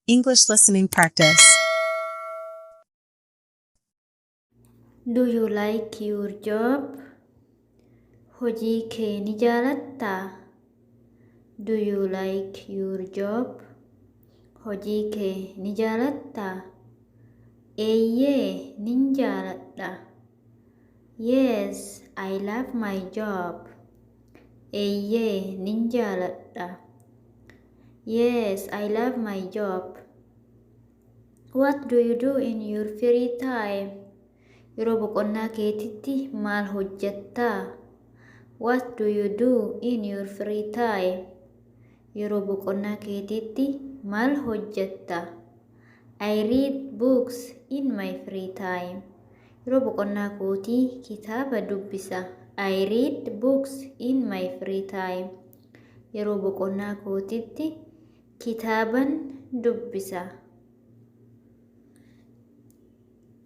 English listening practice. Do you like your job? Hojii kee ni jaalattaa? Do you like your job? Hojii kee ni jaalattaa? Eeyyee, nin jaaladha. Yes, I love my job. Eeyyee, nin jaaladha. Yes, I love my job. What do you do in your free time? Yeroo boqonnaa keetitti maal hojjettaa? What do you do in your free time? Yeroo boqonnaa keetitti maal hojjettaa? I read books in my free time. Yeroo boqonnaa kootii kitaaba dubbisa. I read books in my free time. Yeroo boqonnaa kootitti kitaaban dubbisa.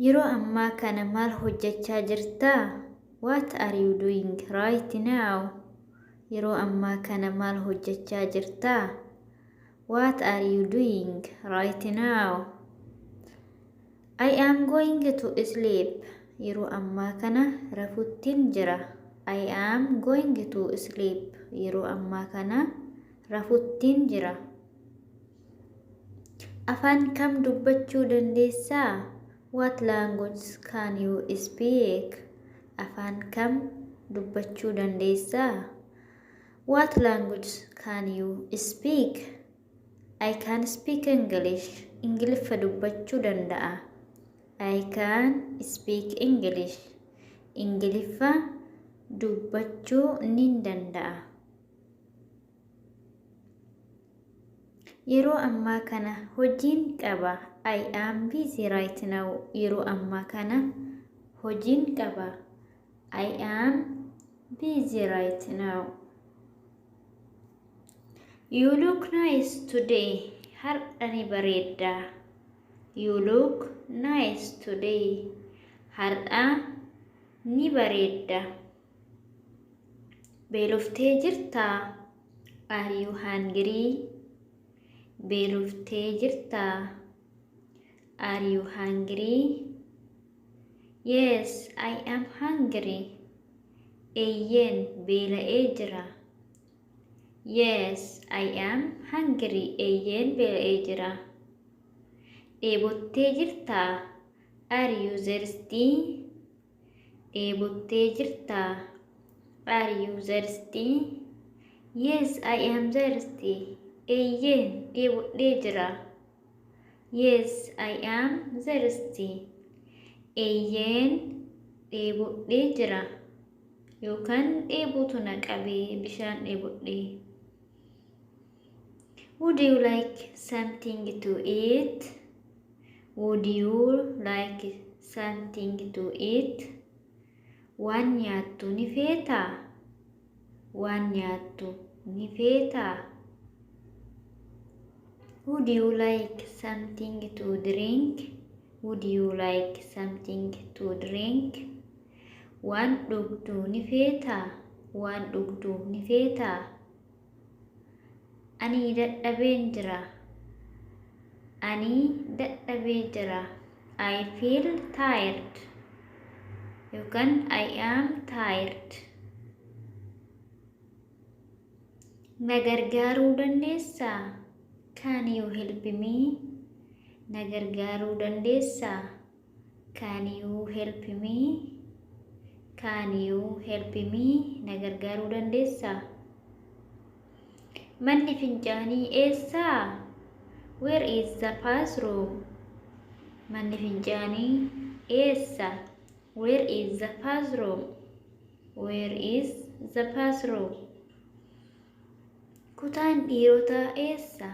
Yeroo ammaa kana maal hojjechaa jirtaa? What are you doing right now? Yeroo ammaa kana maal hojjechaa jirtaa? What are you doing right now? I am going to sleep. Yeroo ammaa kana rafuttiin jira. I am going to sleep. Yeroo ammaa kana rafuttiin jira. Afaan kam dubbachuu dandeessaa? What language can you speak? Afaan kam dubbachuu dandeessaa? What language can you speak? I can speak English. Ingliffaa dubbachuu danda'a. I can speak English. Ingliffaa dubbachuu nin danda'a. Yeroo ammaa kana hojiin qaba. I am busy right now. Yeroo ammaa kana hojiin qaba. I am busy right now. You look nice today. Har'a ni bareedda. You look nice today. Har'a ni bareedda. Beeloftee jirtaa? Are you hungry? Beeloftee jirtaa? Are you hungry? Yes, I am hungry. Eeyyeen beela'ee jira. Yes, I am hungry. Eeyyeen beela'ee jira. Dheebottee jirtaa? Are you thirsty? Dheebottee jirtaa? Are you thirsty? Yes, I am thirsty. Eeyyeen dheebodhee jira. Yes, I am thirsty. Eeyyeen dheebodhee jira. Yookaan dheebuutu na qabee bishaan dheebodhee. Would you like something to eat? Would you like something to eat? Waan nyaattu ni feetaa? Waan nyaattu ni feetaa? Would you like something to drink? Would you like something to drink? Waan dhugduu ni feetaa? Waan dhugduu ni feetaa? Ani dadhabeen jira. Ani dadhabee jira. I feel tired. Yookaan I am tired. Na gargaaruu dandeessaa? Can you help me? Na gargaaruu dandeessaa? Can you help me? Can you help me? Na gargaaruu dandeessaa? Manni fincaanii eessaa? Where is the bathroom? Manni fincaanii eessa? Where is the bathroom? Where is the bathroom? Kutaan dhiirotaa eessa?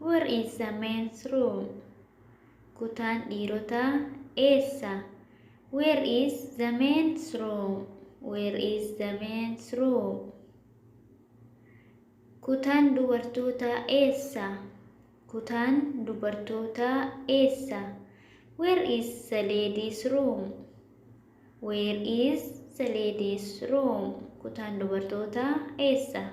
Where is the men's room? Kutaan dhiirotaa eessa? Where is the men's room? Where is the men's room? Kutaan dubartootaa eessa? Kutaan dubartootaa eessa? Where is the ladies room? Where is the ladies room? Kutaan dubartootaa eessa?